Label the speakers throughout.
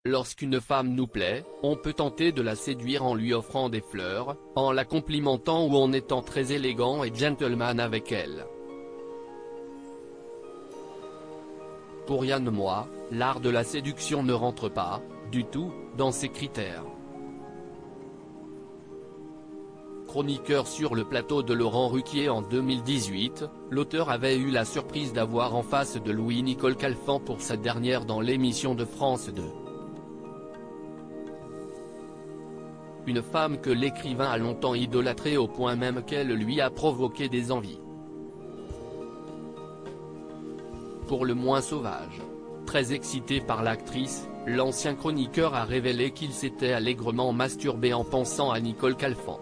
Speaker 1: Lorsqu'une femme nous plaît, on peut tenter de la séduire en lui offrant des fleurs, en la complimentant ou en étant très élégant et gentleman avec elle. Pour Yann Moix, l'art de la séduction ne rentre pas, du tout, dans ces critères. Chroniqueur sur le plateau de Laurent Ruquier en 2018, l'auteur avait eu la surprise d'avoir en face de lui Nicole Calfan pour sa dernière dans l'émission de France 2. Une femme que l'écrivain a longtemps idolâtrée au point même qu'elle lui a provoqué des envies. Pour le moins sauvage. Très excité par l'actrice, l'ancien chroniqueur a révélé qu'il s'était allègrement masturbé en pensant à Nicole Calfan.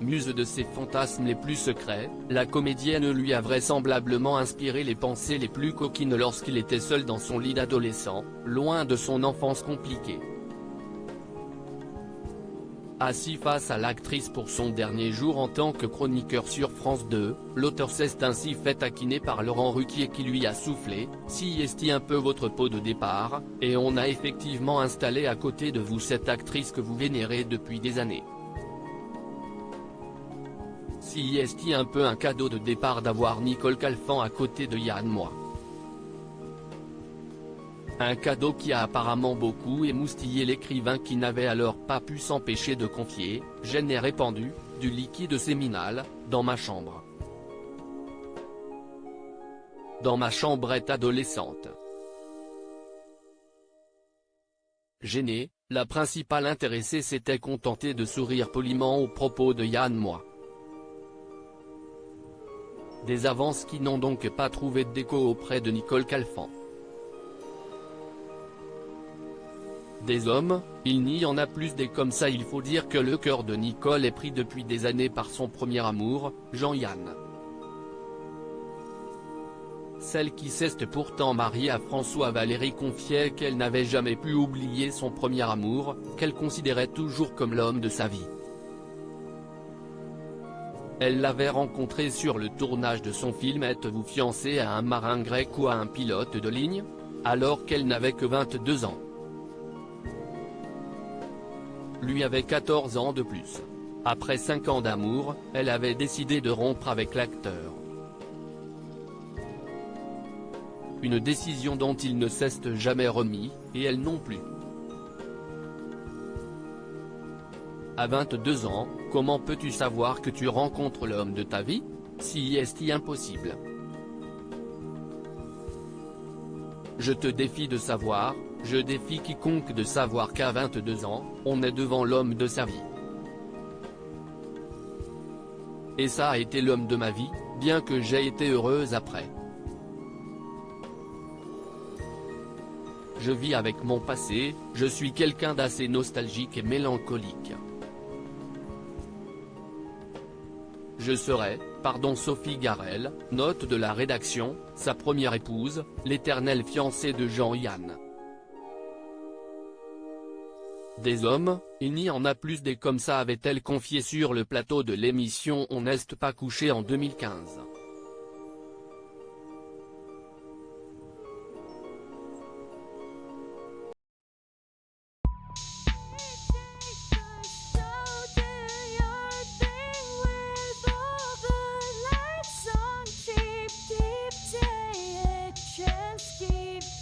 Speaker 1: Muse de ses fantasmes les plus secrets, la comédienne lui a vraisemblablement inspiré les pensées les plus coquines lorsqu'il était seul dans son lit d'adolescent, loin de son enfance compliquée. Assis face à l'actrice pour son dernier jour en tant que chroniqueur sur France 2, l'auteur s'est ainsi fait taquiner par Laurent Ruquier qui lui a soufflé « Si est un peu votre pot de départ, et on a effectivement installé à côté de vous cette actrice que vous vénérez depuis des années. Si est un peu un cadeau de départ d'avoir Nicole Calfan à côté de Yann Moix. Un cadeau qui a apparemment beaucoup émoustillé l'écrivain qui n'avait alors pas pu s'empêcher de confier « Je n'ai répandu, du liquide séminal, dans ma chambre. Dans ma chambrette adolescente. » Gênée, la principale intéressée s'était contentée de sourire poliment aux propos de Yann Moix. Des avances qui n'ont donc pas trouvé d'écho auprès de Nicole Calfan. Des hommes, il n'y en a plus des comme ça. Il faut dire que le cœur de Nicole est pris depuis des années par son premier amour, Jean-Yann. Celle qui s'est pourtant mariée à François Valéry confiait qu'elle n'avait jamais pu oublier son premier amour, qu'elle considérait toujours comme l'homme de sa vie. Elle l'avait rencontré sur le tournage de son film Êtes-vous fiancé à un marin grec ou à un pilote de ligne, alors qu'elle n'avait que 22 ans. Lui avait 14 ans de plus. Après 5 ans d'amour, elle avait décidé de rompre avec l'acteur. Une décision dont il ne s'est jamais remis, et elle non plus. À 22 ans, comment peux-tu savoir que tu rencontres l'homme de ta vie? Si est impossible. Je te défie de savoir, je défie quiconque de savoir qu'à 22 ans, on est devant l'homme de sa vie. Et ça a été l'homme de ma vie, bien que j'ai été heureuse après. Je vis avec mon passé, je suis quelqu'un d'assez nostalgique et mélancolique. Je serai, pardon Sophie Garel, note de la rédaction, sa première épouse, l'éternelle fiancée de Jean-Yann. Des hommes, il n'y en a plus des comme ça, avait-elle confié sur le plateau de l'émission On n'est pas couché en 2015.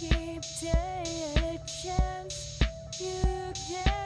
Speaker 2: Keep taking a chance. You can